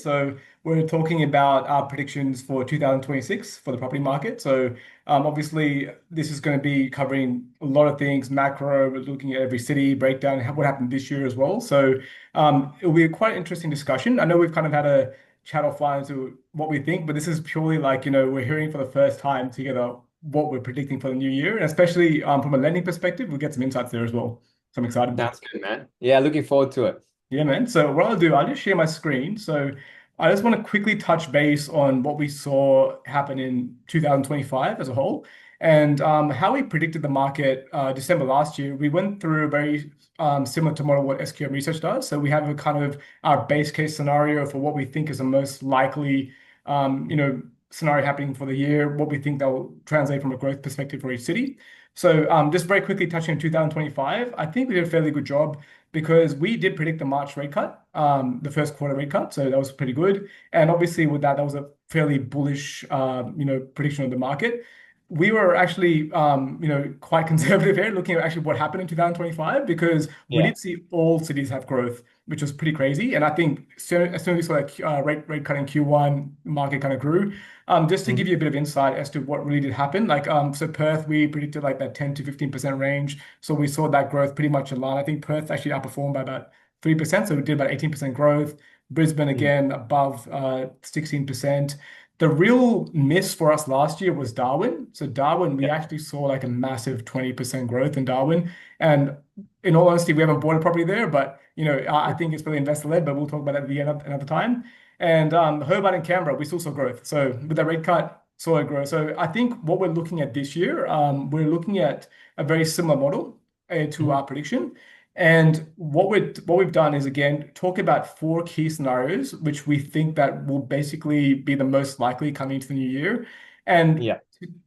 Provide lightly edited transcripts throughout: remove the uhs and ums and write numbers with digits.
So we're talking about our predictions for 2026 for the property market. So obviously this is going to be covering a lot of things, macro, we're looking at every city, breakdown, what happened this year as well. So it'll be a quite interesting discussion. I know we've kind of had a chat offline to what we think, but this is purely like, we're hearing for the first time together what we're predicting for the new year. And especially from a lending perspective, we'll get some insights there as well. So I'm excited. Sounds good, man. Yeah, looking forward to it. Yeah, man. So what I'll do, I'll just share my screen. So I just want to quickly touch base on what we saw happen in 2025 as a whole and how we predicted the market December last year. We went through a very similar to model what SQM Research does. So we have a kind of our base case scenario for what we think is the most likely, scenario happening for the year, what we think that will translate from a growth perspective for each city. So just very quickly touching on 2025, I think we did a fairly good job because we did predict the March rate cut, the first quarter rate cut. So that was pretty good. And obviously with that was a fairly bullish, prediction of the market. We were actually, quite conservative here, looking at actually what happened in 2025, because we Yeah. did see all cities have growth, which was pretty crazy. And I think as soon as we saw that rate cut in Q1, market kind of grew. Just to give Mhm. you a bit of insight as to what really did happen, like so Perth, we predicted like that 10 to 15% range. So we saw that growth pretty much in line. I think Perth actually outperformed by about 3%. So we did about 18% growth. Brisbane Mm. again above 16%. The real miss for us last year was Darwin. So Darwin, we Yeah. actually saw like a massive 20% growth in Darwin. And in all honesty, we haven't bought a property there, but I think it's really investor led, but we'll talk about that at the end of another time. And Hobart and Canberra, we still saw growth. So with the rate cut, saw it grow. So I think what we're looking at this year, we're looking at a very similar model to Mhm. our prediction. And what we've done is again talk about four key scenarios, which we think that will basically be the most likely coming into the new year. And Yeah.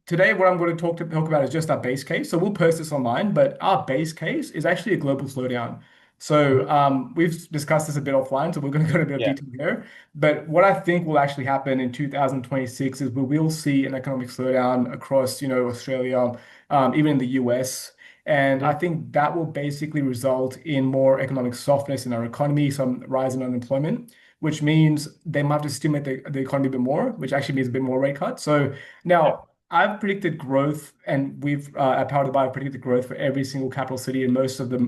today, what I'm going to talk about is just our base case. So we'll post this online, but our base case is actually a global slowdown. So Mhm. we've discussed this a bit offline, so we're going to go into a bit of Yeah. detail here. But what I think will actually happen in 2026 is we will see an economic slowdown across, Australia, even in the US. And I Mhm. think that will basically result in more economic softness in our economy, some rise in unemployment, which means they might have to stimulate the economy a bit more, which actually means a bit more rate cuts. So Yeah. now I've predicted growth, and we've at Powered by predicted growth for every single capital city in most of the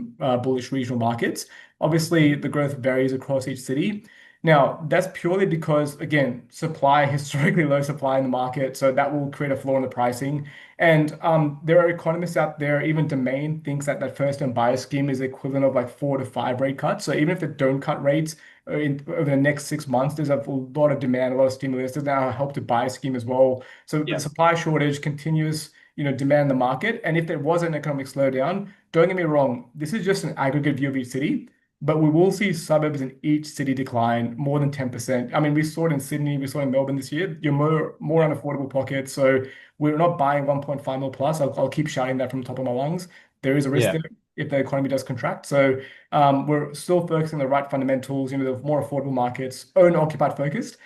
bullish regional markets. Obviously, Mhm. the growth varies across each city. Now, that's purely because, again, supply, historically low supply in the market, so that will create a floor in the pricing. And there are economists out there, even Domain thinks that that first-time buyer scheme is equivalent of like 4 to 5 rate cuts. So even if they don't cut rates over the next 6 months, there's a lot of demand, a lot of stimulus. There's now a help to buy scheme as well. So with the Yeah. supply shortage, continuous, demand in the market. And if there was an economic slowdown, don't get me wrong, this is just an aggregate view of each city. But we will see suburbs in each city decline more than 10%. I mean, we saw it in Sydney, we saw it in Melbourne this year. You're more Yeah. unaffordable pockets. So we're not buying 1.5 mil plus. I'll keep shouting that from the top of my lungs. There is a risk Yeah. there if the economy does contract. So we're still focusing on the right fundamentals, the more affordable markets, own occupied focused.